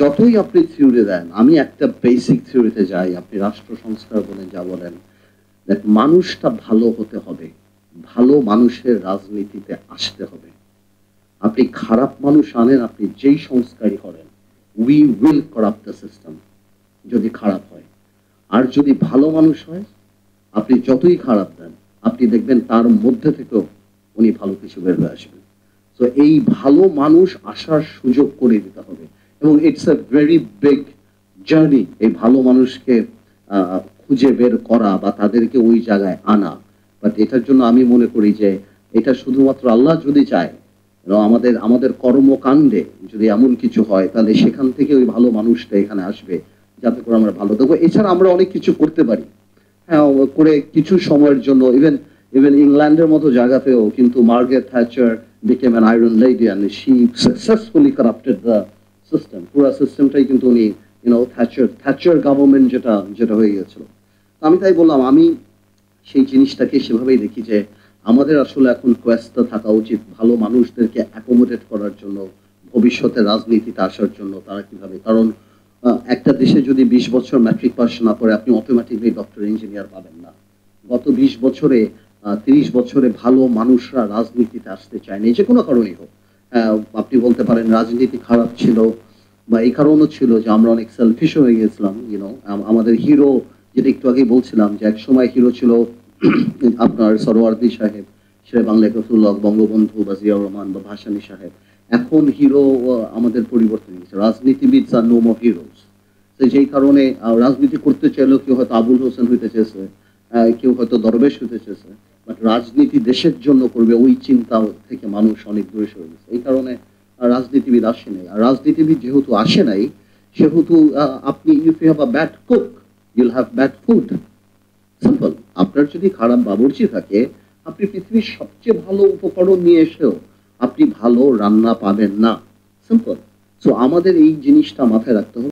যতই আপনি থিওরি দেন, আমি একটা বেসিক থিওরিতে যাই, আপনি রাষ্ট্র সংস্কার বলেন যা বলেন, দেখ মানুষটা ভালো হতে হবে, ভালো মানুষের রাজনীতিতে আসতে হবে। আপনি খারাপ মানুষ আনেন, আপনি যেই সংস্কারই করেন, we will corrupt the system যদি খারাপ হয়। আর যদি ভালো মানুষ হয়, আপনি যতই খারাপ দেন, আপনি দেখবেন তার মধ্যে থেকেও উনি ভালো কিছু বের হয়ে আসবেন। তো এই ভালো মানুষ আসার সুযোগ করে দিতে হবে, এবং it's a very big journey এই ভালো মানুষকে খুঁজে বের করা বা তাদেরকে ওই জায়গায় আনা। বাট এটার জন্য আমি মনে করি যে এটা শুধুমাত্র আল্লাহ যদি চায়, আমাদের আমাদের কর্মকাণ্ডে যদি এমন কিছু হয়, তাহলে সেখান থেকে ওই ভালো মানুষটা এখানে আসবে, যাতে করে আমরা ভালো থাকবো। এছাড়া আমরা অনেক কিছু করতে পারি, হ্যাঁ, করে কিছু সময়ের জন্য। ইভেন ইভেন ইংল্যান্ডের মতো জায়গাতেও কিন্তু Margaret Thatcher became an iron lady and she successfully corrupted the system. পুরো সিস্টেমটাই কিন্তু উনি থ্যাচার গভর্নমেন্ট যেটা যেটা হয়ে গেছিল। আমি তাই বললাম, আমি সেই জিনিসটাকে সেভাবেই দেখি যে আমাদের আসলে এখন কোয়েস্ট থাকা উচিত ভালো মানুষদেরকে অ্যাকোমোডেট করার জন্য, ভবিষ্যতে রাজনীতিতে আসার জন্য তারা কিভাবে। কারণ একটা দেশে যদি 20 বছর ম্যাট্রিক পাস না করে আপনি অটোমেটিকলি ডক্টর ইঞ্জিনিয়ার পাবেন না। গত 20 বছরে 30 বছরে ভালো মানুষরা রাজনীতিতে আসতে চায়নি, যে কোনো কারণেই হোক। আপনি বলতে পারেন রাজনীতি খারাপ ছিল, বা এই কারণও ছিল যে আমরা অনেক সেলফিশ হয়ে গেছিলাম। আমাদের হিরো, যেটা একটু আগেই বলছিলাম, যে এক সময় হিরো ছিল আপনার সরওয়ার্দী সাহেব, শেরে বাংলা গফরুল্লাহ, বঙ্গবন্ধু বা জিয়াউর রহমান বা ভাসানী সাহেব। এখন হিরো আমাদের পরিবর্তন হয়েছে, রাজনীতিবিদ আর নো মোর হিরোজ। যেই কারণে রাজনীতি করতে চাইলেও কেউ হয়তো আবুল হোসেন হইতে চেয়েছে, কেউ হয়তো দরবেশ হইতে চেয়েছে, বাট রাজনীতি দেশের জন্য করবে ওই চিন্তা থেকে মানুষ অনেক দূরে সরে গেছে। এই কারণে রাজনীতিবিদ আসে নাই। আর রাজনীতিবিদ যেহেতু আসে নাই, সেহেতু আপনি if you have a bad cook you'll have bad food. Simple. আপনার যদি খারাপ বাবুর্চি থাকে, আপনি পৃথিবীর সবচেয়ে ভালো উপকরণ নিয়ে এসেও আপনি ভালো রান্না পাবেন না। সিম্পল। সো আমাদের এই জিনিসটা মাথায় রাখতে হবে।